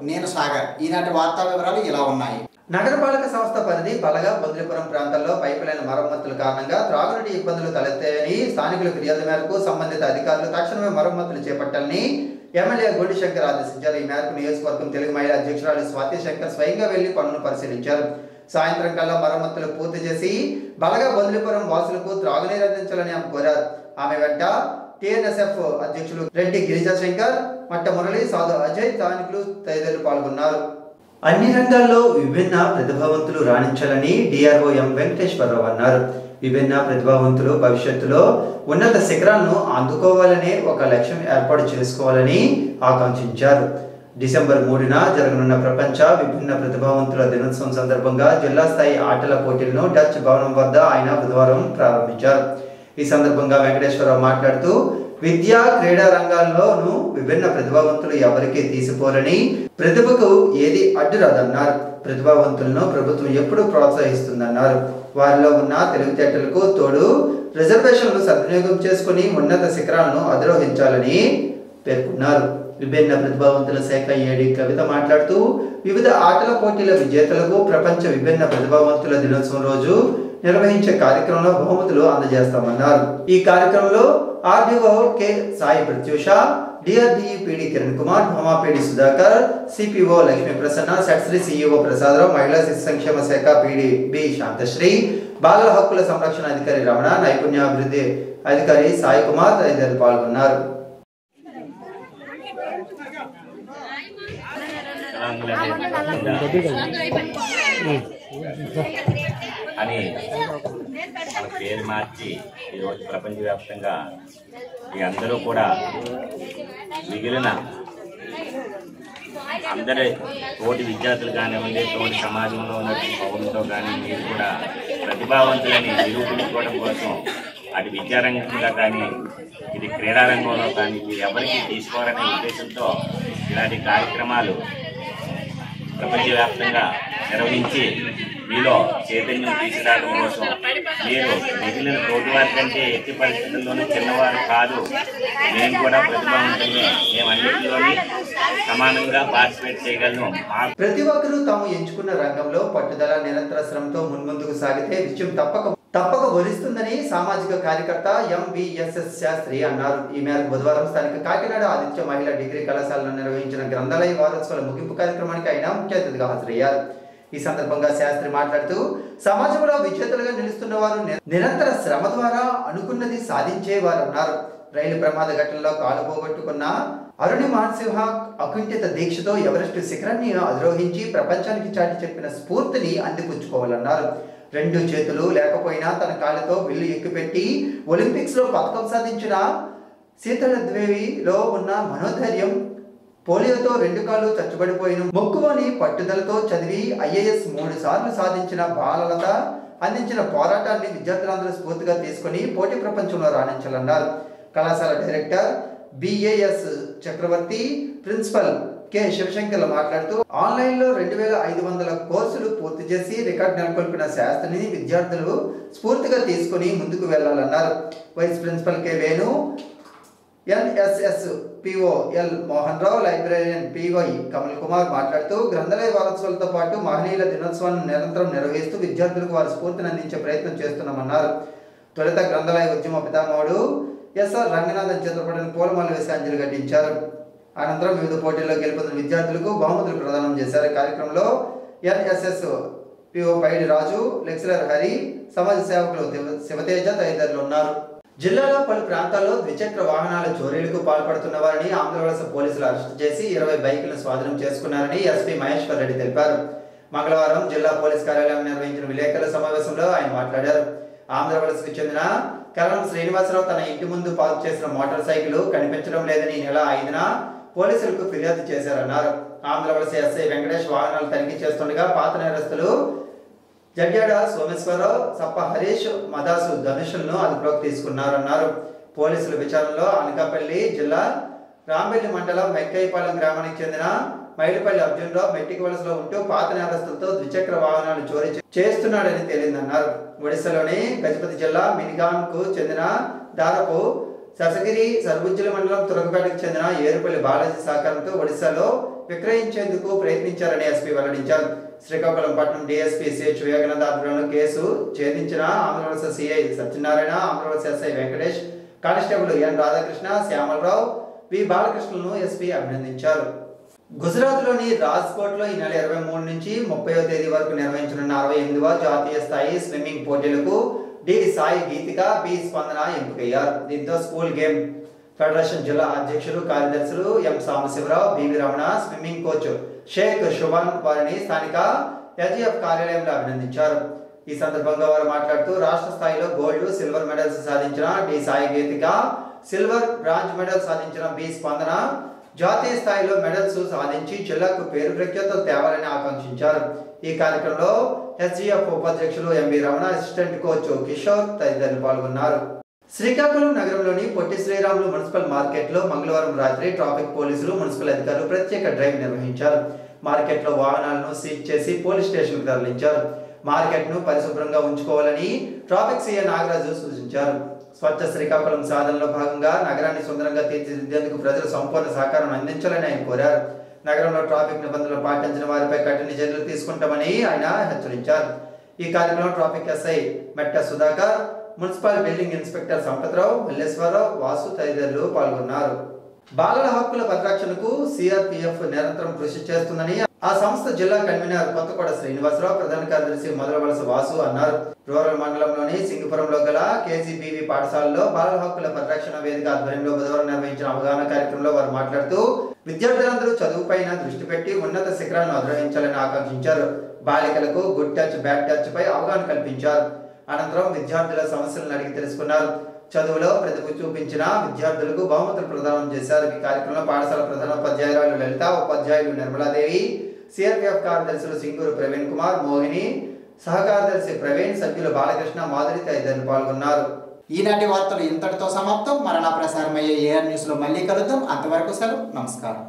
నేను సాగర్. ఈనాటి వార్తా వివరాలు ఇలా ఉన్నాయి. నగరపాలక సంస్థ పరిధి బలగా బొందిలిపురం ప్రాంతాల్లో పైపులైన మరమ్మతుల కారణంగా త్రాగునీటి ఇబ్బందులు తలెత్తాయని స్థానికుల ఫిర్యాదు మేరకు సంబంధిత అధికారులు తక్షణమే మరమ్మతులు చేపట్టాలని ఎమ్మెల్యే గొడ్డి శంకర్ ఆదేశించారు. ఈ మేరకు నియోజకవర్గం తెలుగు మహిళా అధ్యక్షురాలు స్వాతి శంకర్ స్వయంగా వెళ్లి పనులను పరిశీలించారు. సాయంత్రం కల్లా మరమ్మతులు పూర్తి చేసి బలగా బొందిలిపురం వాసులకు త్రాగునీరు అందించాలని ఆమె కోరారు. ఆమె వెంట టిఎన్ఎస్ఎఫ్ అధ్యక్షులు రెడ్డి గిరిజా శంకర్, మట్ట మురళి, సాధు అజయ్, స్థానికులు తదితరులు పాల్గొన్నారు. అన్ని రంగాల్లో విభిన్న ప్రతిభావంతులు రాణించాలని డిఆర్ఓ ఎం వెంకటేశ్వరరావు అన్నారు. విభిన్న ప్రతిభావంతులు భవిష్యత్తులో ఉన్నత శిఖరాలను అందుకోవాలనే ఒక లక్ష్యం ఏర్పాటు చేసుకోవాలని ఆకాంక్షించారు. డిసెంబర్ 3న జరగనున్న ప్రపంచ విభిన్న ప్రతిభావంతుల దినోత్సవం సందర్భంగా జిల్లా స్థాయి ఆటల పోటీలను డచ్ భవనం వద్ద ఆయన బుధవారం ప్రారంభించారు. ఈ సందర్భంగా వెంకటేశ్వరరావు మాట్లాడుతూ విద్యా క్రీడా రంగాల్లోనూ విభిన్న ప్రతిభావంతులు ఎవరికీ తీసిపోరని, ప్రతిభకు ఏది అడ్డురాదన్నారు. ప్రతిభావంతులను ప్రభుత్వం ఎప్పుడూ ప్రోత్సహిస్తుందన్నారు. వారిలో ఉన్న తెలివితేటలకు తోడు రిజర్వేషన్లు సద్వినియోగం చేసుకుని ఉన్నత శిఖరాలను అధిరోహించాలని పేర్కొన్నారు. విభిన్న ప్రతిభావంతుల శాఖ ఏడి కవిత మాట్లాడుతూ వివిధ ఆటల పోటీల విజేతలకు ప్రపంచ విభిన్న ప్రతిభావంతుల దినోత్సవం రోజు నిర్వహించే కార్యక్రమంలో బహుమతులు అందజేస్తామన్నారు. ఈ కార్యక్రమంలో RDO K Sai Prathyusha, DRDE PD Kiran Kumar, భూమాపీడి సుధాకర్, సిపిఓ లక్ష్మీ ప్రసన్న, సెట్స్రీ సిఇఓ ప్రసాదరావు, మహిళా శిశు సంక్షేమ శాఖ పీడి బి శాంతశ్రీ, బాలల హక్కుల సంరక్షణ అధికారి రమణ, నైపుణ్యాభివృద్ధి అధికారి సాయి కుమార్ తదితరులు పాల్గొన్నారు. అని మన పేరు మార్చి ఈరోజు ప్రపంచవ్యాప్తంగా ఈ అందరూ కూడా మిగిలిన అందరి తోటి విద్యార్థులు కానివ్వండి, తోటి సమాజంలో ఉన్న పౌరులతో కానీ మీరు కూడా ప్రతిభావంతులని నిరూపించుకోవడం కోసం అటు విద్యారంగంగా కానీ ఇది క్రీడారంగంలో కానీ మీరు ఎవరికి తీసుకోవాలనే ఉద్దేశంతో ఇలాంటి కార్యక్రమాలు ప్రపంచవ్యాప్తంగా నిర్వహించి మీలో చైతన్యం తీసుకురావడం కోసం మీరు మిగిలిన తోటి వారి కంటే ఎట్టి పరిస్థితుల్లోనూ చిన్నవారు కాదు, మేము కూడా ప్రతిభావంతులమే, మేము అన్నింటిలోని సమానంగా పార్టిసిపేట్ చేయగలను. ప్రతి ఒక్కరూ తాము ఎంచుకున్న రంగంలో పట్టుదల నిరంతర శ్రమతో మున్ముందుకు సాగితే విజయం తప్పక వరిస్తుందని సామాజిక కార్యకర్త ఎంవిఎస్ఎస్ శాస్త్రి అన్నారు. ఈ మేరకు బుధవారం స్థానిక కాకినాడ ఆదిత్య మహిళా డిగ్రీ కళాశాలలో నిర్వహించిన గ్రంథాలయ వారోత్సవాల ముగింపు కార్యక్రమానికి ఆయన ముఖ్య అతిథిగా హాజరయ్యారు. ఈ సందర్భంగా శాస్త్రి మాట్లాడుతూ సమాజంలో విజేతలుగా నిలుస్తున్న వారు నిరంతర శ్రమ ద్వారా అనుకున్నది సాధించేవారన్నారు. రైలు ప్రమాద ఘటనలో కాలు పోగొట్టుకున్న అరుణి మాన్సింహ అకుంఠిత దీక్షతో ఎవరెస్ట్ శిఖరాన్ని అధిరోహించి ప్రపంచానికి చాటి చెప్పిన స్ఫూర్తిని అందిపుచ్చుకోవాలన్నారు. 2 చేతులు లేకపోయినా తన కాళ్ళతో విల్లు ఎక్కుపెట్టి ఒలింపిక్స్ లో పథకం సాధించిన శీతళద్వేవిలో ఉన్న మనోధైర్యం, పోలియోతో 2 కాళ్ళు చచ్చుబడిపోయిన మొక్కువని పట్టుదలతో చదివి ఐఏఎస్ 3 సార్లు సాధించిన బాలలత అందించిన పోరాటాన్ని విద్యార్థులందరూ స్ఫూర్తిగా తీసుకుని పోటీ ప్రపంచంలో రాణించాలన్నారు. కళాశాల డైరెక్టర్ బిఏఎస్ చక్రవర్తి, ప్రిన్సిపల్ కె శివశంకర్లు మాట్లాడుతూ ఆన్లైన్లో 2500 కోర్సులు పూర్తి చేసి రికార్డు నెలకొల్పిన శాస్త్రిని విద్యార్థులు స్ఫూర్తిగా తీసుకుని ముందుకు వెళ్లాలన్నారు. Vice principal K Venu, NSS PO L Mohan Rao, librarian PY Kamal Kumar మాట్లాడుతూ గ్రంథాలయ వారోత్సవాలతో పాటు మహనీయుల దినోత్సవాన్ని నిరంతరం నిర్వహిస్తూ విద్యార్థులకు వారి స్ఫూర్తిని అందించే ప్రయత్నం చేస్తున్నామన్నారు. తొలుత గ్రంథాలయ ఉద్యమ పితామహుడు ఎస్ఆర్ రంగనాథన్ చిత్రపటానికి పూలమాల వేసి అంజలి ఘటించారు. అనంతరం వివిధ పోటీల్లో గెలుపొందిన విద్యార్థులకు బహుమతులు ప్రదానం చేశారు. కార్యక్రమంలో ఎన్ఎస్ఎస్ పిఓ పైడి రాజు, లెక్చరర్ హరి, సమాజ సేవకులు శివతేజ తదితరులు ఉన్నారు. జిల్లాలో పలు ప్రాంతాల్లో ద్విచక్ర వాహనాల చోరీలకు పాల్పడుతున్న వారిని ఆంధ్రవలస పోలీసులు అరెస్టు చేసి 20 బైకులను స్వాధీనం చేసుకున్నారని ఎస్పీ మహేశ్వర్ రెడ్డి తెలిపారు. మంగళవారం జిల్లా పోలీస్ కార్యాలయం నిర్వహించిన విలేకరుల సమావేశంలో ఆయన మాట్లాడారు. ఆంధ్రవలసకు చెందిన కరణం శ్రీనివాసరావు తన ఇంటి ముందు పార్క్ చేసిన మోటార్ సైకిల్ కనిపించడం లేదని నెల 5న పోలీసులకు ఫిర్యాదు చేశారన్నారు. ఆంధ్రవలస ఎస్ఐ వెంకటేష్ వాహనాలు తనిఖీ చేస్తుండగా పాత నేరస్తులు జడ్యాడ సోమేశ్వరరావు, సప్ప హరీష్, మదాసు ధనుషులను అదుపులోకి తీసుకున్నారన్నారు. పోలీసుల విచారణలో అనకాపల్లి జిల్లా రాంబెల్లి మండలం వెంకయ్యపాలెం గ్రామానికి చెందిన మైలుపల్లి అర్జునరావు మెట్టికి వలసలో ఉంటూ పాత నేరస్తులతో ద్విచక్ర వాహనాలు చోరీ చేస్తున్నాడని తేలిందన్నారు. ఒడిశాలోని గజపతి జిల్లా మినిగాన్ కు చెందిన దాదాపు ససగిరి సర్బుజ్జల మండలం తురకపేటకు చెందిన ఏరుపల్లి బాలాజీ సహకారంతో ఒడిశాలో విక్రయించేందుకు ప్రయత్నించారని ఎస్పీ వెల్లడించారు. శ్రీకాకుళం పట్టణం డీఎస్పీ సిహెచ్ వివేకానంద ఆధ్వర్యంలో కేసు ఛేదించిన Andhravalasa CI Satyanarayana, Andhravalasa SI Venkatesh, constable N Radhakrishna, Shyamalarao, V బాలకృష్ణలను ఎస్పీ అభినందించారు. గుజరాత్లోని రాజ్కోట్లో ఈ నెల 23 నుంచి 30వ తేదీ వరకు నిర్వహించనున్న 68వ జాతీయ స్థాయి స్విమ్మింగ్ పోటీలకు డి సాయి గీతిక, బి స్పందన ఎంపికయ్యారు. దీంతో స్కూల్ గేమ్ ఫెడరేషన్ జిల్లా అధ్యక్షులు, కార్యదర్శులు M Sambasivarao, BV Ramana, swimming coach Shaik Subhan వారిని స్థానిక ఎజిఎఫ్ కార్యాలయంలో అభినందించారు. ఈ సందర్భంగా వారు మాట్లాడుతూ రాష్ట్ర స్థాయిలో గోల్డ్, సిల్వర్ మెడల్స్ సాధించిన డి సాయి గీతిక, సిల్వర్, బ్రాంజ్ మెడల్ సాధించిన బి స్పందన జాతీయ స్థాయిలో మెడల్స్ సాధించి జిల్లాకు పేరు ప్రఖ్యాతలు తేవాలని ఆకాంక్షించారు. ఈ కార్యక్రమంలో ఎస్జిఎఫ్ ఉపాధ్యక్షులు MV Ramana, assistant coach Kishore తదితరులు పాల్గొన్నారు. శ్రీకాకుళం నగరంలోని పొట్టి శ్రీరాములు మున్సిపల్ మార్కెట్లో మంగళవారం రాత్రి ట్రాఫిక్ పోలీసులు, మున్సిపల్ అధికారులు ప్రత్యేక డ్రైవ్ నిర్వహించారు. మార్కెట్లో వాహనాలను సీజ్ చేసి పోలీస్ స్టేషన్కు తరలించారు. మార్కెట్ను పరిశుభ్రంగా ఉంచుకోవాలని ట్రాఫిక్ సీఐ నాగరాజు సూచించారు. స్వచ్ఛ శ్రీకాకుళం సాధనలో భాగంగా నగరాన్ని సుందరంగా తీర్చిదిద్దేందుకు ప్రజలు సంపూర్ణ సహకారం అందించాలని ఆయన కోరారు. నగరంలో ట్రాఫిక్ నిబంధనలు పాటించిన వారిపై కఠిన చర్యలు తీసుకుంటామని ఆయన హెచ్చరించారు. ఈ కార్యక్రమంలో ట్రాఫిక్ ఎస్ఐ మెట్ట Sudhakar, municipal building inspector Sampath Rao, Malleswara Rao, Vasu తదితరులు పాల్గొన్నారు. బాలల హక్కుల పరిరక్షణకు సిఆర్పిఎఫ్ నిరంతరం కృషి చేస్తుందని ఆ సంస్థ జిల్లా కన్వీనర్ కొత్తకోట శ్రీనివాసరావు, ప్రధాన కార్యదర్శి మొదలవలస వాసు అన్నారు. రూరల్ మండలంలోని సింగపురంలో గల కేజీబీవీ పాఠశాలలో బాలల హక్కుల పరిరక్షణ వేదిక ఆధ్వర్యంలో బుధవారం నిర్వహించిన అవగాహన కార్యక్రమంలో వారు మాట్లాడుతూ విద్యార్థులందరూ చదువుపైన దృష్టి పెట్టి ఉన్నత శిఖరాలను అధిరోహించాలని ఆకాంక్షించారు. బాలికలకు గుడ్ టచ్, బ్యాడ్ టచ్ పై అవగాహన కల్పించారు. అనంతరం విద్యార్థుల సమస్యలను అడిగి తెలుసుకున్నారు. చదువులో ప్రతిభ చూపించిన విద్యార్థులకు బహుమతులు ప్రదానం చేశారు. ఈ కార్యక్రమంలో పాఠశాల ప్రధానోపాధ్యాయురాలు లలిత, ఉపాధ్యాయులు నిర్మలాదేవి, సిఆర్పిఎఫ్ కార్యదర్శులు సింగూరు ప్రవీణ్ కుమార్, మోహిని, సహకార్యదర్శి ప్రవీణ్, సభ్యులు బాలకృష్ణ, మాధురి తదితరులు పాల్గొన్నారు. ఈనాటి వార్తలు ఇంతటితో సమాప్తం. మరలా ప్రసారమయ్యే ఏఆర్ న్యూస్ లో మళ్ళీ కలుద్దాం. అంతవరకు సెలవు. నమస్కారం.